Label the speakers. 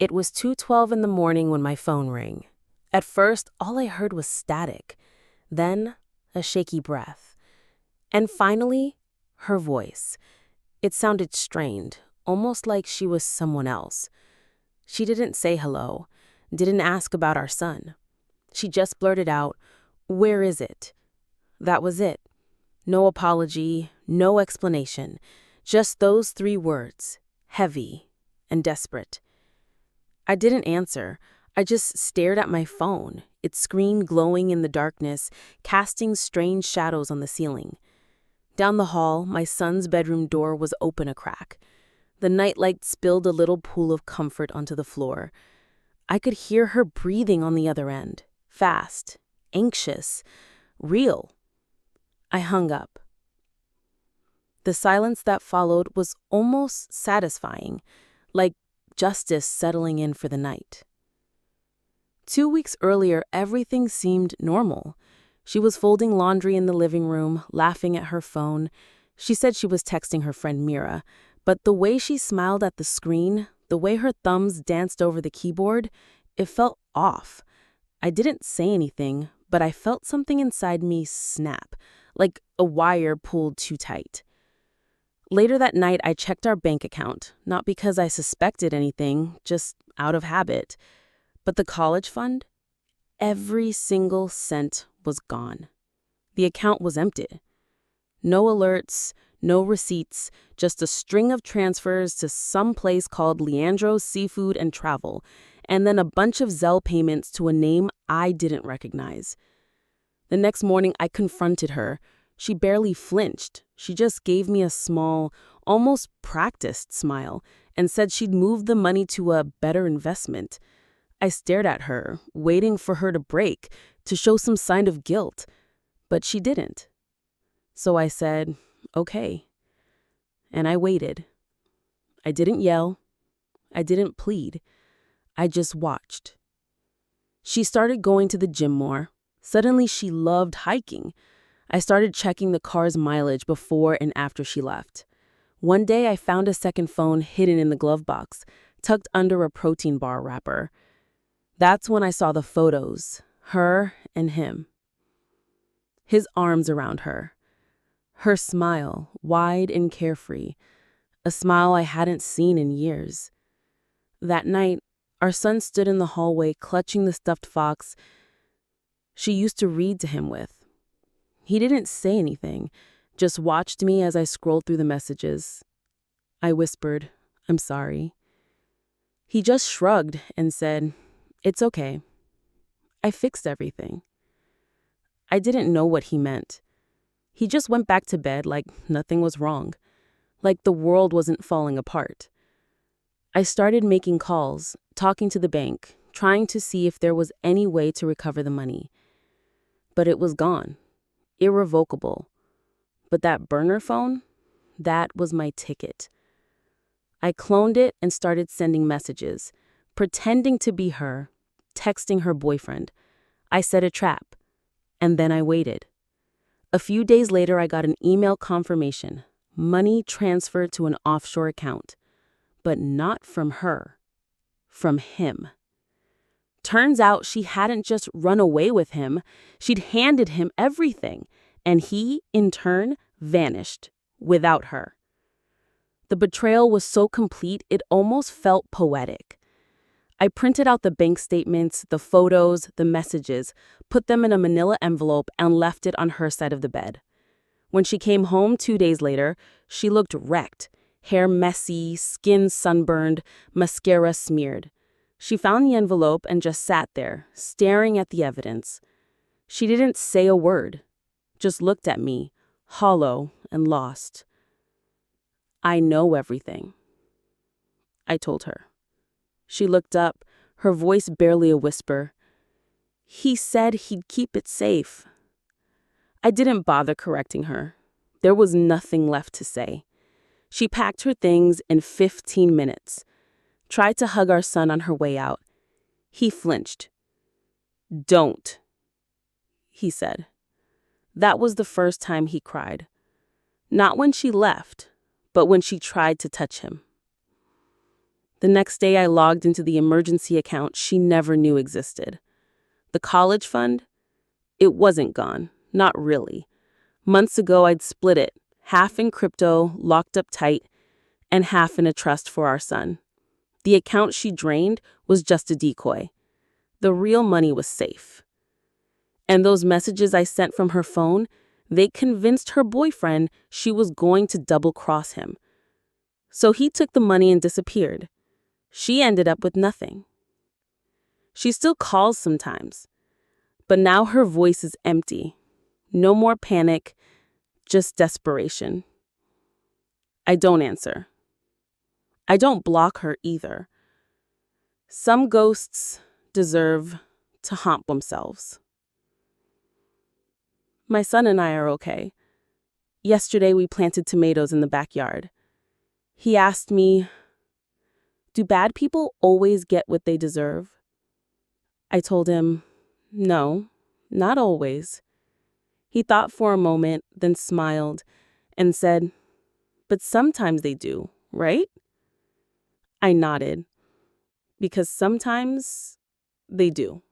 Speaker 1: It was 2:12 in the morning when my phone rang. At first, all I heard was static, then a shaky breath, and finally, her voice. It sounded strained, almost like she was someone else. She didn't say hello, didn't ask about our son. She just blurted out, "Where is it?" That was it. No apology, no explanation, just those 3 words, heavy and desperate. I didn't answer. I just stared at my phone, its screen glowing in the darkness, casting strange shadows on the ceiling. Down the hall, my son's bedroom door was open a crack. The nightlight spilled a little pool of comfort onto the floor. I could hear her breathing on the other end, fast, anxious, real. I hung up. The silence that followed was almost satisfying, like justice settling in for the night. 2 weeks earlier, everything seemed normal. She was folding laundry in the living room, laughing at her phone. She said she was texting her friend Mira, but the way she smiled at the screen, the way her thumbs danced over the keyboard, it felt off. I didn't say anything, but I felt something inside me snap, like a wire pulled too tight. Later that night, I checked our bank account, not because I suspected anything, just out of habit. But the college fund? Every single cent was gone. The account was empty. No alerts, no receipts, just a string of transfers to some place called Leandro's Seafood and Travel, and then a bunch of Zelle payments to a name I didn't recognize. The next morning, I confronted her. She barely flinched. She just gave me a small, almost practiced smile and said she'd moved the money to a better investment. I stared at her, waiting for her to break, to show some sign of guilt, but she didn't. So I said, "Okay." And I waited. I didn't yell. I didn't plead. I just watched. She started going to the gym more. Suddenly, she loved hiking. I started checking the car's mileage before and after she left. One day, I found a second phone hidden in the glove box, tucked under a protein bar wrapper. That's when I saw the photos, her and him. His arms around her. Her smile, wide and carefree. A smile I hadn't seen in years. That night, our son stood in the hallway clutching the stuffed fox she used to read to him with. He didn't say anything, just watched me as I scrolled through the messages. I whispered, "I'm sorry." He just shrugged and said, "It's okay. I fixed everything." I didn't know what he meant. He just went back to bed like nothing was wrong, like the world wasn't falling apart. I started making calls, talking to the bank, trying to see if there was any way to recover the money. But it was gone. Irrevocable. But that burner phone, that was my ticket. I cloned it and started sending messages, pretending to be her, texting her boyfriend. I set a trap, and then I waited. A few days later, I got an email confirmation, money transferred to an offshore account, but not from her, from him. Turns out she hadn't just run away with him, she'd handed him everything, and he, in turn, vanished without her. The betrayal was so complete it almost felt poetic. I printed out the bank statements, the photos, the messages, put them in a manila envelope, and left it on her side of the bed. When she came home 2 days later, she looked wrecked, hair messy, skin sunburned, mascara smeared. She found the envelope and just sat there, staring at the evidence. She didn't say a word, just looked at me, hollow and lost. "I know everything," I told her. She looked up, her voice barely a whisper. "He said he'd keep it safe." I didn't bother correcting her. There was nothing left to say. She packed her things in 15 minutes. Tried to hug our son on her way out. He flinched. "Don't," he said. That was the first time he cried. Not when she left, but when she tried to touch him. The next day, I logged into the emergency account she never knew existed. The college fund? It wasn't gone. Not really. Months ago, I'd split it, half in crypto, locked up tight, and half in a trust for our son. The account she drained was just a decoy. The real money was safe. And those messages I sent from her phone, they convinced her boyfriend she was going to double-cross him. So he took the money and disappeared. She ended up with nothing. She still calls sometimes, but now her voice is empty. No more panic, just desperation. I don't answer. I don't block her either. Some ghosts deserve to haunt themselves. My son and I are okay. Yesterday we planted tomatoes in the backyard. He asked me, "Do bad people always get what they deserve?" I told him, "No, not always." He thought for a moment, then smiled and said, "But sometimes they do, right?" I nodded, because sometimes they do.